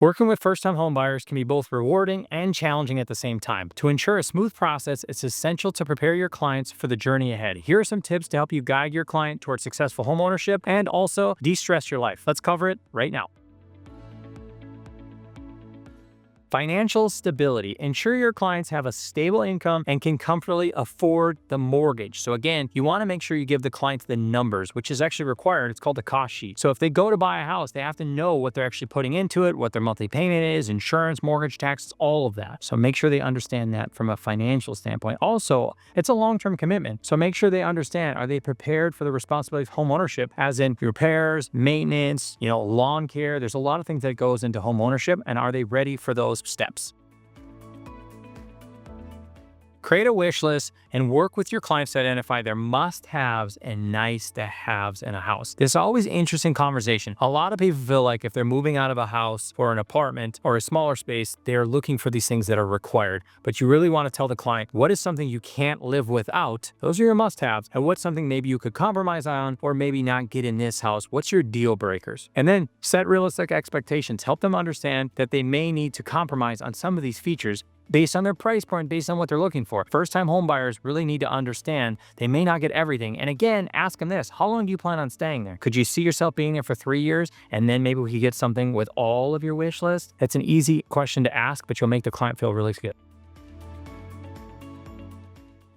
Working with first-time homebuyers can be both rewarding and challenging at the same time. To ensure a smooth process, it's essential to prepare your clients for the journey ahead. Here are some tips to help you guide your client towards successful homeownership and also de-stress your life. Let's cover it right now. Financial stability. Ensure your clients have a stable income and can comfortably afford the mortgage. So again, you want to make sure you give the clients the numbers, which is actually required. It's called the cost sheet. So if they go to buy a house, they have to know what they're actually putting into it, what their monthly payment is, insurance, mortgage, taxes, all of that. So make sure they understand that from a financial standpoint. Also, it's a long-term commitment. So make sure they understand, are they prepared for the responsibility of home ownership, as in repairs, maintenance, lawn care. There's a lot of things that goes into home ownership, and are they ready for those steps? Create a wish list and work with your clients to identify their must-haves and nice-to-haves in a house. This is always an interesting conversation. A lot of people feel like if they're moving out of a house or an apartment or a smaller space, they're looking for these things that are required. But you really want to tell the client, what is something you can't live without? Those are your must-haves. And what's something maybe you could compromise on or maybe not get in this house? What's your deal breakers? And then set realistic expectations. Help them understand that they may need to compromise on some of these features based on their price point, based on what they're looking for. First-time home buyers really need to understand they may not get everything. And again, ask them this: how long do you plan on staying there? Could you see yourself being there for 3 years? And then maybe we could get something with all of your wish list? That's an easy question to ask, but you'll make the client feel really good.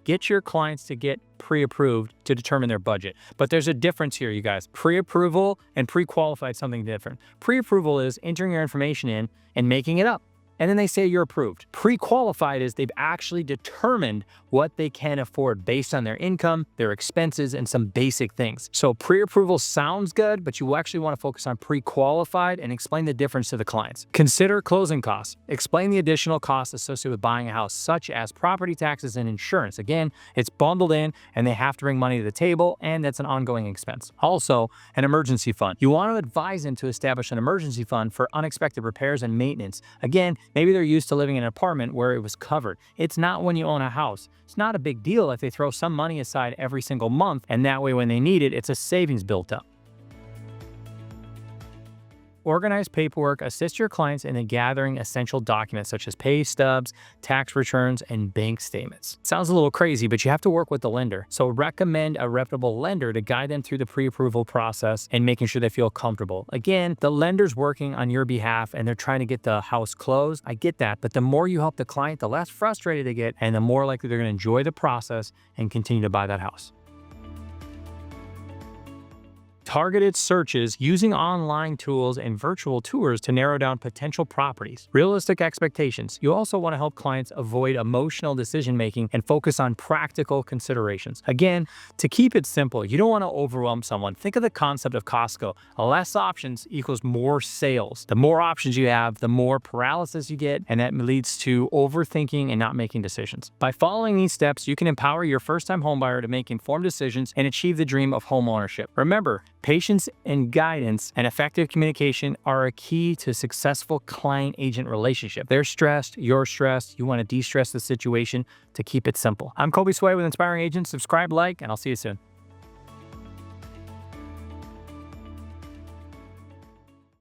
Get your clients to get pre-approved to determine their budget. But there's a difference here, you guys. Pre-approval and pre-qualified, something different. Pre-approval is entering your information in and making it up, and then they say you're approved. Pre-qualified is they've actually determined what they can afford based on their income, their expenses, and some basic things. So pre-approval sounds good, but you actually want to focus on pre-qualified and explain the difference to the clients. Consider closing costs. Explain the additional costs associated with buying a house, such as property taxes and insurance. Again, it's bundled in and they have to bring money to the table, and that's an ongoing expense. Also, an emergency fund. You want to advise them to establish an emergency fund for unexpected repairs and maintenance. Again, maybe they're used to living in an apartment where it was covered. It's not when you own a house. It's not a big deal if they throw some money aside every single month, and that way when they need it, it's a savings built up. Organize paperwork. Assist your clients in gathering essential documents such as pay stubs, tax returns, and bank statements. Sounds a little crazy, but you have to work with the lender. So recommend a reputable lender to guide them through the pre-approval process and making sure they feel comfortable. Again, the lender's working on your behalf and they're trying to get the house closed. I get that, but the more you help the client, the less frustrated they get and the more likely they're going to enjoy the process and continue to buy that house. Targeted searches using online tools and virtual tours to narrow down potential properties. Realistic expectations. You also want to help clients avoid emotional decision-making and focus on practical considerations. Again, to keep it simple, you don't want to overwhelm someone. Think of the concept of Costco. Less options equals more sales. The more options you have, the more paralysis you get, and that leads to overthinking and not making decisions. By following these steps, you can empower your first-time homebuyer to make informed decisions and achieve the dream of home ownership. Remember, patience and guidance and effective communication are a key to a successful client-agent relationship. They're stressed, you're stressed, you want to de-stress the situation to keep it simple. I'm Colby Sway with Inspiring Agents. Subscribe, like, and I'll see you soon.